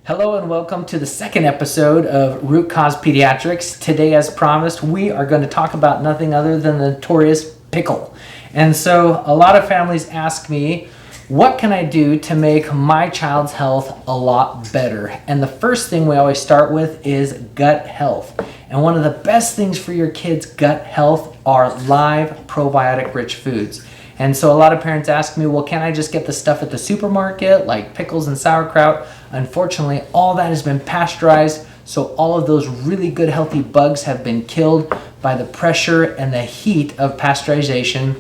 Hello and welcome to the second episode of Root Cause Pediatrics. Today, as promised, we are going to talk about nothing other than the notorious pickle. And so a lot of families ask me, what can I do to make my child's health a lot better? And the first thing we always start with is gut health. And one of the best things for your kids' gut health are live probiotic-rich foods. And so a lot of parents ask me, well, can I just get the stuff at the supermarket like pickles and sauerkraut? Unfortunately, all that has been pasteurized, so all of those really good healthy bugs have been killed by the pressure and the heat of pasteurization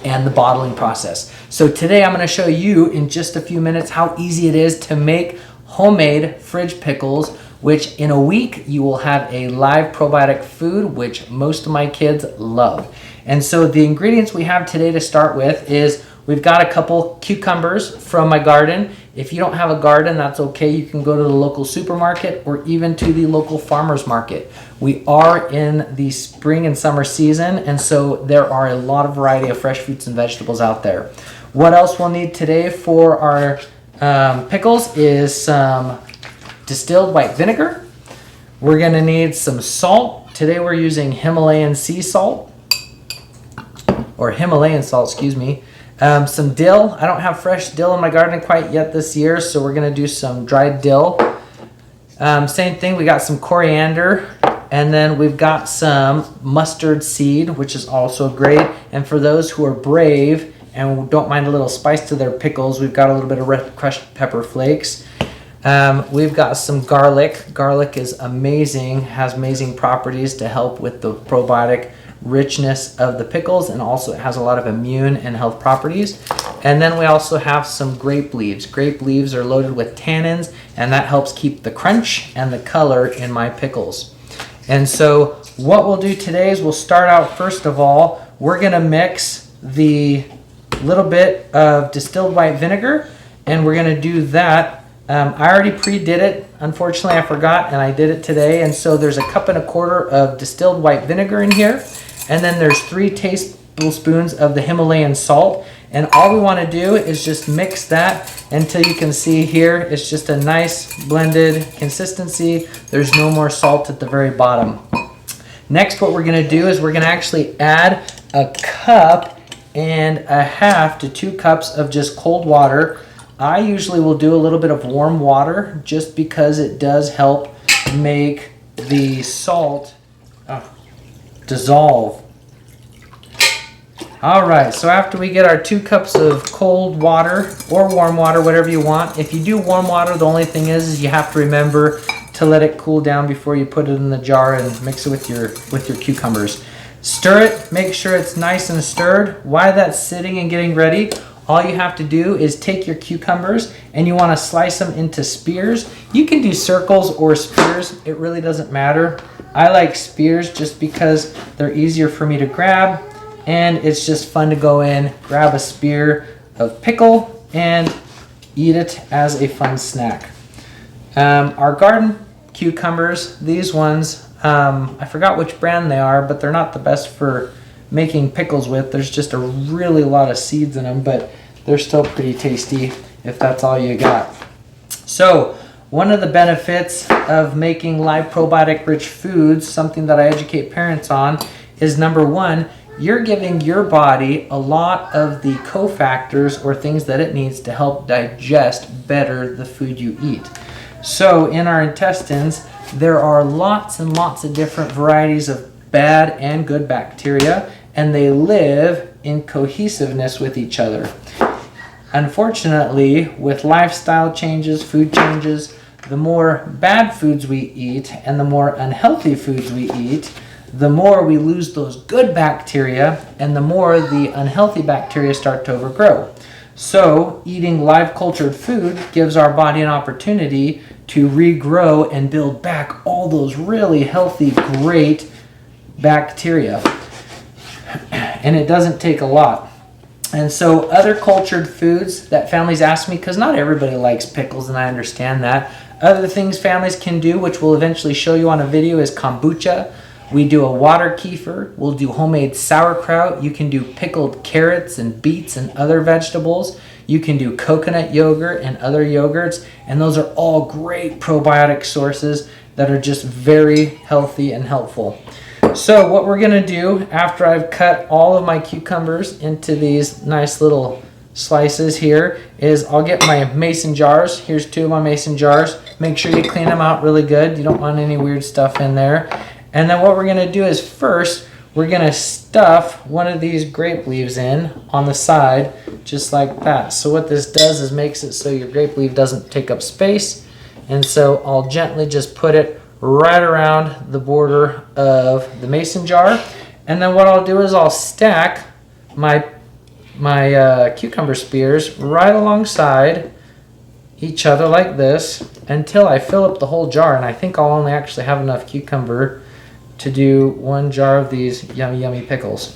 and the bottling process. So today I'm going to show you in just a few minutes how easy it is to make homemade fridge pickles, which in a week you will have a live probiotic food, which most of my kids love. And so the ingredients we have today to start with is we've got a couple cucumbers from my garden. If you don't have a garden, that's okay. You can go to the local supermarket or even to the local farmer's market. We are in the spring and summer season, and so there are a lot of variety of fresh fruits and vegetables out there. What else we'll need today for our pickles is some distilled white vinegar. We're going to need some salt. Today we're using Himalayan sea salt. Or Himalayan salt, excuse me. Some dill. I don't have fresh dill in my garden quite yet this year, so we're going to do some dried dill. Same thing, we got some coriander, and then we've got some mustard seed, which is also great. And for those who are brave and don't mind a little spice to their pickles, we've got a little bit of red crushed pepper flakes. We've got some garlic. Garlic is amazing, has amazing properties to help with the probiotic richness of the pickles, and also it has a lot of immune and health properties. And then we also have some grape leaves. Grape leaves are loaded with tannins, and that helps keep the crunch and the color in my pickles. And so what we'll do today is we'll start out, first of all, we're going to mix the little bit of distilled white vinegar, and we're going to do that. I already pre-did it. Unfortunately, I forgot, and I did it today. And so there's 1.25 cups of distilled white vinegar in here. And then there's 3 tablespoons of the Himalayan salt. And all we want to do is just mix that until you can see here, it's just a nice blended consistency. There's no more salt at the very bottom. Next, what we're going to do is we're going to actually add 1.5 cups to 2 cups of just cold water. I usually will do a little bit of warm water just because it does help make the salt dissolve. All right, so after we get our 2 cups of cold water or warm water, whatever you want. If you do warm water, the only thing is you have to remember to let it cool down before you put it in the jar and mix it with your cucumbers. Stir it, make sure it's nice and stirred. While that's sitting and getting ready, all you have to do is take your cucumbers and you want to slice them into spears. You can do circles or spears, it really doesn't matter. I like spears just because they're easier for me to grab, and it's just fun to go in, grab a spear of pickle, and eat it as a fun snack. Our garden cucumbers, these ones, I forgot which brand they are, but they're not the best for making pickles with. There's just a really lot of seeds in them, but they're still pretty tasty if that's all you got. So one of the benefits of making live probiotic rich foods, something that I educate parents on, is number one, you're giving your body a lot of the cofactors or things that it needs to help digest better the food you eat. So in our intestines, there are lots and lots of different varieties of bad and good bacteria, and they live in cohesiveness with each other. Unfortunately, with lifestyle changes, food changes, the more bad foods we eat and the more unhealthy foods we eat, the more we lose those good bacteria and the more the unhealthy bacteria start to overgrow. So eating live cultured food gives our body an opportunity to regrow and build back all those really healthy, great bacteria. And it doesn't take a lot. And so other cultured foods that families ask me, because not everybody likes pickles, and I understand that. Other things families can do, which we'll eventually show you on a video, is kombucha. We do a water kefir. We'll do homemade sauerkraut. You can do pickled carrots and beets and other vegetables. You can do coconut yogurt and other yogurts. And those are all great probiotic sources that are just very healthy and helpful. So what we're going to do after I've cut all of my cucumbers into these nice little slices here is I'll get my mason jars. Here's 2 of my mason jars. Make sure you clean them out really good. You don't want any weird stuff in there. And then what we're going to do is first we're going to stuff one of these grape leaves in on the side just like that. So what this does is makes it so your grape leaf doesn't take up space. And so I'll gently just put it right around the border of the mason jar. And then what I'll do is I'll stack my cucumber spears right alongside each other like this until I fill up the whole jar. And I think I'll only actually have enough cucumber to do 1 jar of these yummy, yummy pickles.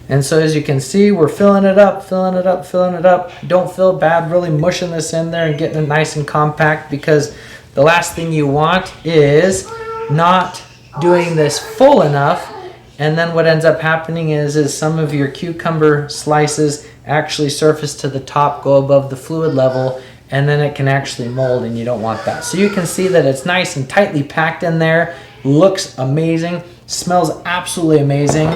And so as you can see, we're filling it up, filling it up, filling it up. Don't feel bad really mushing this in there and getting it nice and compact, because the last thing you want is not doing this full enough, and then what ends up happening is some of your cucumber slices actually surface to the top, go above the fluid level, and then it can actually mold, and you don't want that. So you can see that it's nice and tightly packed in there, looks amazing, smells absolutely amazing.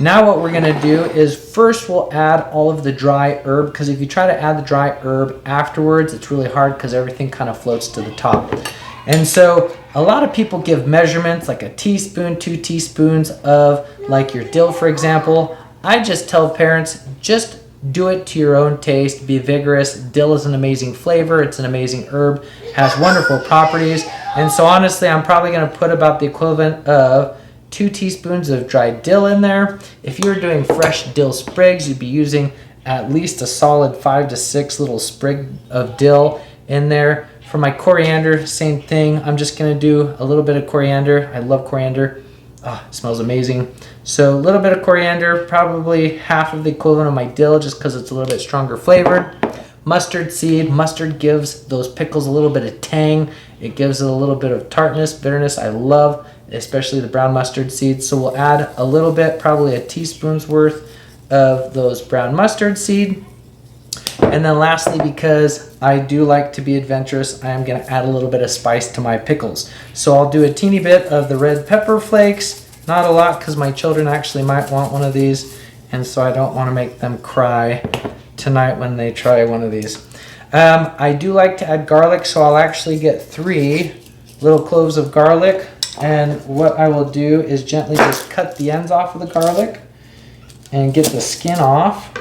Now what we're gonna do is first we'll add all of the dry herb, because if you try to add the dry herb afterwards, it's really hard because everything kind of floats to the top. And so a lot of people give measurements like a teaspoon, 2 teaspoons of like your dill, for example. I just tell parents, just do it to your own taste, be vigorous. Dill is an amazing flavor, it's an amazing herb, has wonderful properties. And so honestly, I'm probably gonna put about the equivalent of 2 teaspoons of dried dill in there. If you were doing fresh dill sprigs, you'd be using at least a solid 5 to 6 little sprig of dill in there. For my coriander, same thing. I'm just gonna do a little bit of coriander. I love coriander. Oh, it smells amazing. So a little bit of coriander, probably half of the equivalent of my dill, just because it's a little bit stronger flavored. Mustard seed. Mustard gives those pickles a little bit of tang. It gives it a little bit of tartness, bitterness. I love especially the brown mustard seeds. So we'll add a little bit, probably a teaspoon's worth of those brown mustard seed. And then lastly, because I do like to be adventurous, I am going to add a little bit of spice to my pickles. So I'll do a teeny bit of the red pepper flakes, not a lot because my children actually might want one of these, and so I don't want to make them cry tonight when they try one of these. I do like to add garlic, so I'll actually get 3 little cloves of garlic. And what I will do is gently just cut the ends off of the garlic and get the skin off.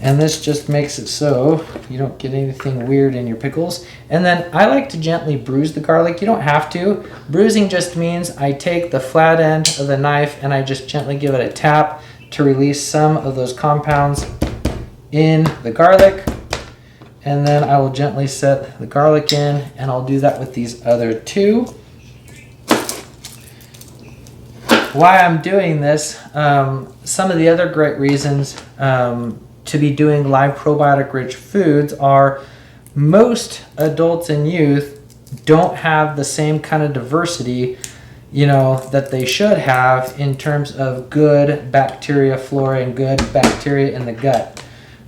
And this just makes it so you don't get anything weird in your pickles. And then I like to gently bruise the garlic. You don't have to. Bruising just means I take the flat end of the knife and I just gently give it a tap to release some of those compounds in the garlic. And then I will gently set the garlic in, and I'll do that with these other 2. Why I'm doing this, some of the other great reasons to be doing live probiotic rich foods are most adults and youth don't have the same kind of diversity, that they should have in terms of good bacteria flora and good bacteria in the gut.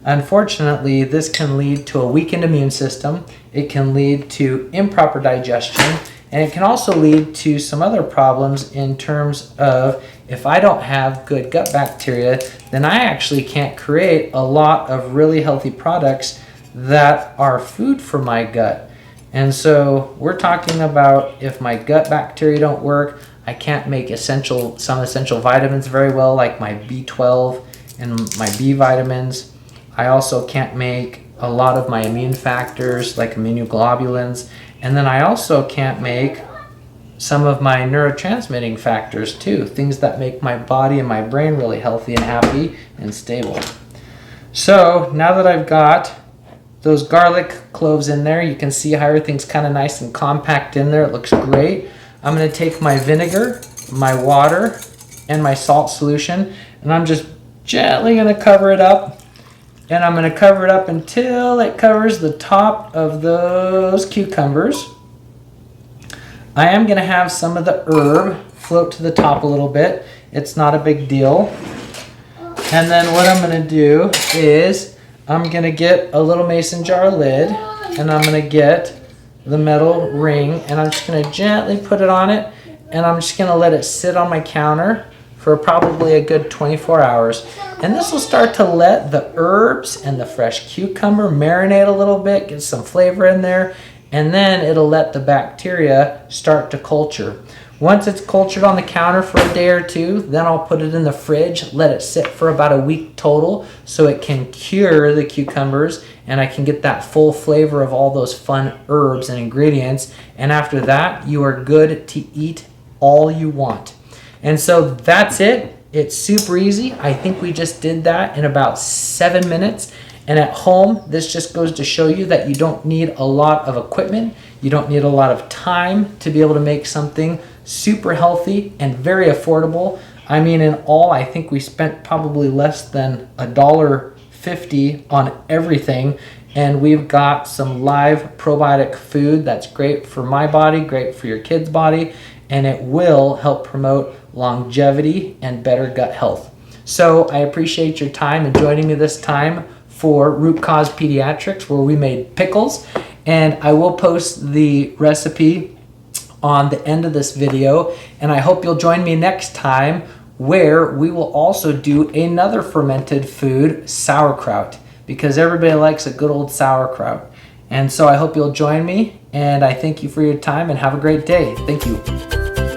Unfortunately, this can lead to a weakened immune system. It can lead to improper digestion, and it can also lead to some other problems in terms of if I don't have good gut bacteria, then I actually can't create a lot of really healthy products that are food for my gut. And so we're talking about if my gut bacteria don't work, I can't make some essential vitamins very well, like my B12 and my B vitamins. I also can't make a lot of my immune factors like immunoglobulins. And then I also can't make some of my neurotransmitting factors too, things that make my body and my brain really healthy and happy and stable. So now that I've got those garlic cloves in there, you can see how everything's kind of nice and compact in there. It looks great. I'm going to take my vinegar, my water, and my salt solution, and I'm just gently going to cover it up. And I'm going to cover it up until it covers the top of those cucumbers. I am going to have some of the herb float to the top a little bit. It's not a big deal. And then what I'm going to do is I'm going to get a little mason jar lid, and I'm going to get the metal ring, and I'm just going to gently put it on it, and I'm just going to let it sit on my counter for probably a good 24 hours. And this will start to let the herbs and the fresh cucumber marinate a little bit, get some flavor in there, and then it'll let the bacteria start to culture. Once it's cultured on the counter for a day or two, then I'll put it in the fridge, let it sit for about a week total so it can cure the cucumbers and I can get that full flavor of all those fun herbs and ingredients. And after that, you are good to eat all you want. And so that's it. It's super easy. I think we just did that in about 7 minutes. And at home, this just goes to show you that you don't need a lot of equipment. You don't need a lot of time to be able to make something super healthy and very affordable. I mean, in all, I think we spent probably less than $1.50 on everything. And we've got some live probiotic food that's great for my body, great for your kid's body, and it will help promote longevity and better gut health. So I appreciate your time and joining me this time for Root Cause Pediatrics, where we made pickles. And I will post the recipe on the end of this video. And I hope you'll join me next time, where we will also do another fermented food, sauerkraut, because everybody likes a good old sauerkraut. And so I hope you'll join me, and I thank you for your time and have a great day. Thank you.